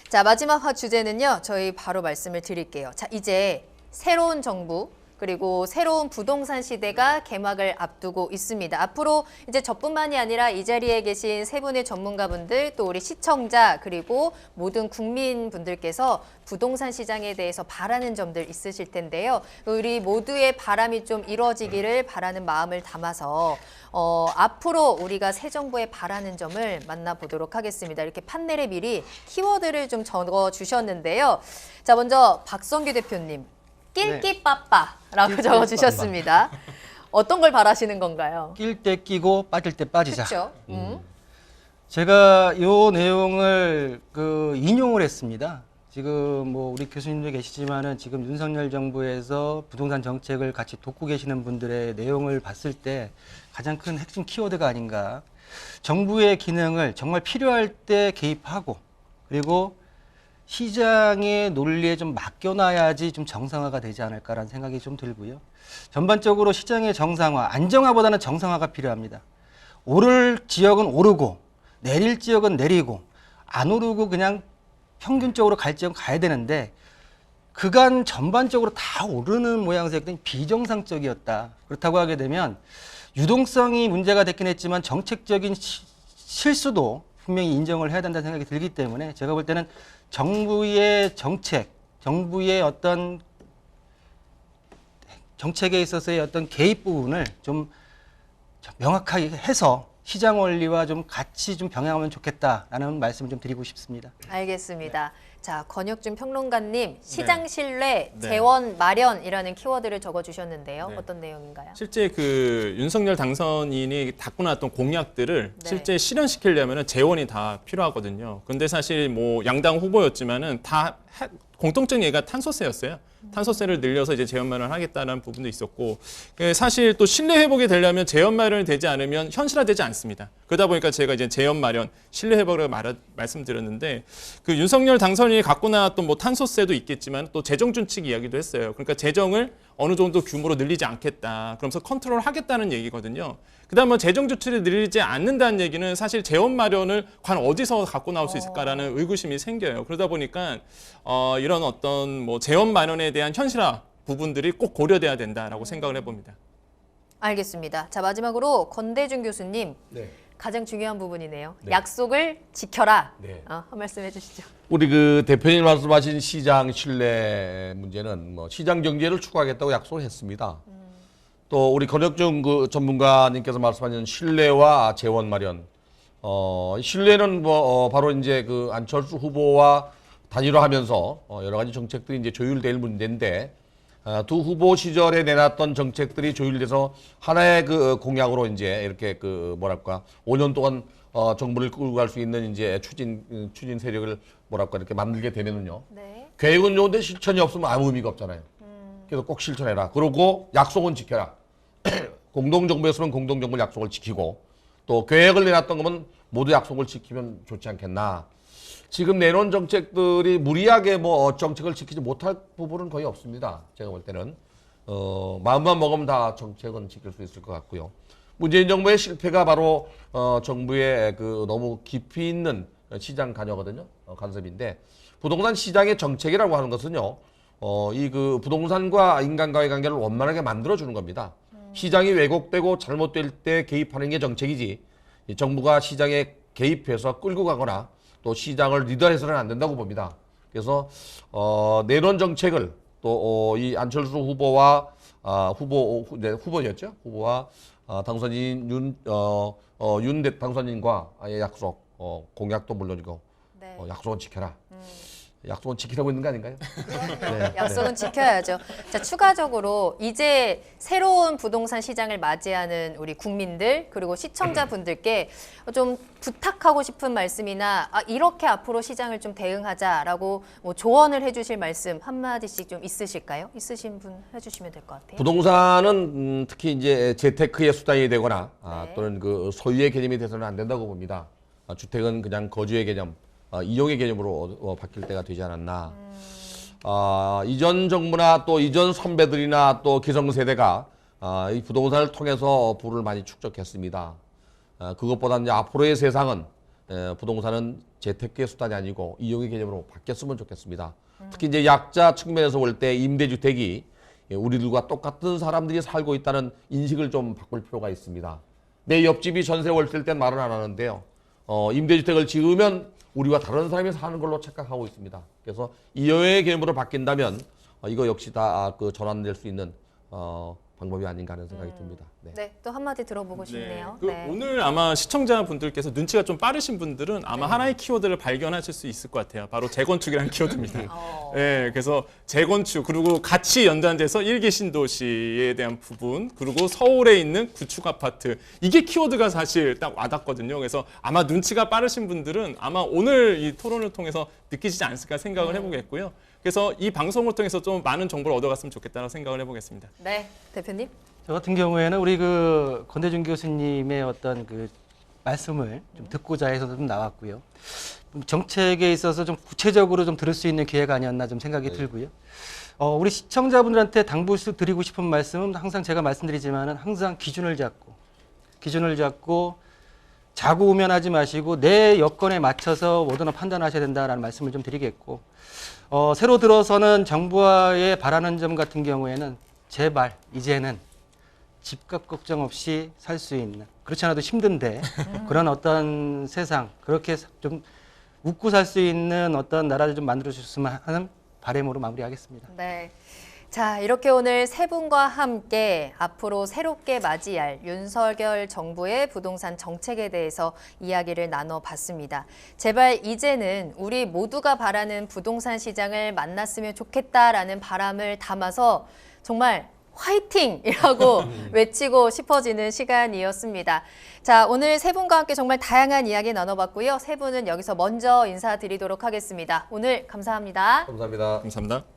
자, 마지막 주제는요. 저희 바로 말씀을 드릴게요. 자, 이제 새로운 정부 그리고 새로운 부동산 시대가 개막을 앞두고 있습니다. 앞으로 이제 저뿐만이 아니라 이 자리에 계신 세 분의 전문가분들 또 우리 시청자 그리고 모든 국민분들께서 부동산 시장에 대해서 바라는 점들 있으실 텐데요. 우리 모두의 바람이 좀 이루어지기를 바라는 마음을 담아서 앞으로 우리가 새 정부에 바라는 점을 만나보도록 하겠습니다. 이렇게 판넬에 미리 키워드를 좀 적어주셨는데요. 자, 먼저 박성규 대표님. 낄끼빠빠라고 적어주셨습니다. 어떤 걸 바라시는 건가요? 낄 때 끼고 빠질 때 빠지자. 그렇죠. 제가 이 내용을 인용을 했습니다. 지금 뭐 우리 교수님도 계시지만은 지금 윤석열 정부에서 부동산 정책을 같이 돕고 계시는 분들의 내용을 봤을 때 가장 큰 핵심 키워드가 아닌가. 정부의 기능을 정말 필요할 때 개입하고 그리고 시장의 논리에 좀 맡겨놔야지 좀 정상화가 되지 않을까라는 생각이 좀 들고요. 전반적으로 시장의 정상화, 안정화보다는 정상화가 필요합니다. 오를 지역은 오르고 내릴 지역은 내리고 안 오르고 그냥 평균적으로 갈 지역은 가야 되는데 그간 전반적으로 다 오르는 모양새가 비정상적이었다. 그렇다고 하게 되면 유동성이 문제가 됐긴 했지만 정책적인 실수도 분명히 인정을 해야 된다는 생각이 들기 때문에 제가 볼 때는 정부의 정책, 정부의 어떤 정책에 있어서의 어떤 개입 부분을 좀 명확하게 해서 시장 원리와 좀 같이 좀 병행하면 좋겠다라는 말씀을 좀 드리고 싶습니다. 알겠습니다. 자, 권혁준 평론가님, 시장 신뢰, 네. 재원 마련이라는 키워드를 적어주셨는데요. 네. 어떤 내용인가요? 실제 윤석열 당선인이 갖고 나왔던 공약들을 네. 실제 실현시키려면 재원이 다 필요하거든요. 근데 사실 뭐 양당 후보였지만은 다 공통적인 얘기가 탄소세였어요. 탄소세를 늘려서 이제 재원 마련을 하겠다는 부분도 있었고, 사실 또 신뢰 회복이 되려면 재원 마련이 되지 않으면 현실화되지 않습니다. 그러다 보니까 제가 이제 재원 마련, 신뢰 회복을 말씀드렸는데, 윤석열 당선인이 갖고 나왔던 뭐 탄소세도 있겠지만 또 재정 준칙 이야기도 했어요. 그러니까 재정을 어느 정도 규모로 늘리지 않겠다. 그러면서 컨트롤 하겠다는 얘기거든요. 그다음 뭐 재정 조치를 늘리지 않는다는 얘기는 사실 재원 마련을 과연 어디서 갖고 나올 수 있을까라는 의구심이 생겨요. 그러다 보니까 이런 어떤 뭐 재원 마련에 대한 현실화 부분들이 꼭 고려돼야 된다라고 생각을 해봅니다. 알겠습니다. 자, 마지막으로 권대중 교수님, 네. 가장 중요한 부분이네요. 네. 약속을 지켜라. 네. 한 말씀 해주시죠. 우리 대표님 말씀하신 시장 신뢰 문제는 뭐 시장 경제를 추구하겠다고 약속을 했습니다. 또 우리 권혁준 전문가님께서 말씀하신 신뢰와 재원 마련. 신뢰는 바로 이제 안철수 후보와 단일화하면서 여러 가지 정책들이 이제 조율될 문제인데 두 후보 시절에 내놨던 정책들이 조율돼서 하나의 공약으로 이제 이렇게 5년 동안 정부를 끌고 갈 수 있는 이제 추진 세력을 이렇게 만들게 되면은요. 네. 계획은 좋은데 실천이 없으면 아무 의미가 없잖아요. 그래서 꼭 실천해라. 그리고 약속은 지켜라. 공동정부였으면 공동정부 약속을 지키고 또 계획을 내놨던 거면 모두 약속을 지키면 좋지 않겠나. 지금 내놓은 정책들이 무리하게 정책을 지키지 못할 부분은 거의 없습니다. 제가 볼 때는 마음만 먹으면 다 정책은 지킬 수 있을 것 같고요. 문재인 정부의 실패가 바로 정부의 너무 깊이 있는 시장 관여거든요. 간섭인데 부동산 시장의 정책이라고 하는 것은요. 부동산과 인간과의 관계를 원만하게 만들어주는 겁니다. 시장이 왜곡되고 잘못될 때 개입하는 게 정책이지 정부가 시장에 개입해서 끌고 가거나 또 시장을 리더해서는 안 된다고 봅니다. 그래서 내놓은 정책을 또 이 안철수 후보와 후보였죠. 후보와 당선인 윤 당선인과 아예 약속 공약도 물론이고 네. 약속은 지켜라. 약속은 지키라고 있는 거 아닌가요? 네. 약속은 지켜야죠. 자, 추가적으로 이제 새로운 부동산 시장을 맞이하는 우리 국민들 그리고 시청자분들께 좀 부탁하고 싶은 말씀이나 이렇게 앞으로 시장을 좀 대응하자라고 뭐 조언을 해주실 말씀 한마디씩 좀 있으실까요? 있으신 분 해주시면 될 것 같아요. 부동산은 특히 이제 재테크의 수단이 되거나 네. 또는 소유의 개념이 돼서는 안 된다고 봅니다. 주택은 그냥 거주의 개념, 이용의 개념으로 바뀔 때가 되지 않았나. 이전 정부나 또 이전 선배들이나 또 기성세대가 이 부동산을 통해서 부를 많이 축적했습니다. 그것보다 이제 앞으로의 세상은 부동산은 재테크의 수단이 아니고 이용의 개념으로 바뀌었으면 좋겠습니다. 특히 이제 약자 측면에서 볼 때 임대주택이 우리들과 똑같은 사람들이 살고 있다는 인식을 좀 바꿀 필요가 있습니다. 내 옆집이 전세 월세일 땐 말은 안 하는데요. 임대주택을 지으면 우리와 다른 사람이 사는 걸로 착각하고 있습니다. 그래서 이용의 개념으로 바뀐다면 이거 역시 다 그 전환될 수 있는 방법이 아닌가 하는 생각이 듭니다. 네. 네, 또 한마디 들어보고 싶네요. 그 네. 오늘 아마 시청자분들께서 눈치가 좀 빠르신 분들은 아마 하나의 키워드를 발견하실 수 있을 것 같아요. 바로 재건축이라는 키워드입니다. 네, 그래서 재건축 그리고 같이 연관돼서 일기 신도시에 대한 부분 그리고 서울에 있는 구축 아파트 이게 키워드가 사실 딱 와닿거든요. 그래서 아마 눈치가 빠르신 분들은 아마 오늘 이 토론을 통해서 느끼시지 않을까 생각을 해보겠고요. 그래서 이 방송을 통해서 좀 많은 정보를 얻어갔으면 좋겠다는 생각을 해보겠습니다. 네, 대표님. 저 같은 경우에는 우리 그 권대중 교수님의 어떤 그 말씀을 좀 듣고자 해서 좀 나왔고요. 정책에 있어서 좀 구체적으로 좀 들을 수 있는 기회가 아니었나 좀 생각이 들고요. 우리 시청자분들한테 당부드리고 싶은 말씀은 항상 제가 말씀드리지만은 항상 기준을 잡고 자고우면하지 마시고 내 여건에 맞춰서 모든 걸 판단하셔야 된다라는 말씀을 좀 드리겠고, 새로 들어서는 정부와의 바라는 점 같은 경우에는 제발 이제는 집값 걱정 없이 살 수 있는, 그렇지 않아도 힘든데 그런 어떤 세상, 그렇게 좀 웃고 살 수 있는 어떤 나라를 좀 만들어 주셨으면 하는 바람으로 마무리하겠습니다. 네. 자, 이렇게 오늘 세 분과 함께 앞으로 새롭게 맞이할 윤석열 정부의 부동산 정책에 대해서 이야기를 나눠봤습니다. 제발 이제는 우리 모두가 바라는 부동산 시장을 만났으면 좋겠다라는 바람을 담아서 정말 화이팅이라고 외치고 싶어지는 시간이었습니다. 자, 오늘 세 분과 함께 정말 다양한 이야기 나눠봤고요. 세 분은 여기서 먼저 인사드리도록 하겠습니다. 오늘 감사합니다. 감사합니다. 감사합니다.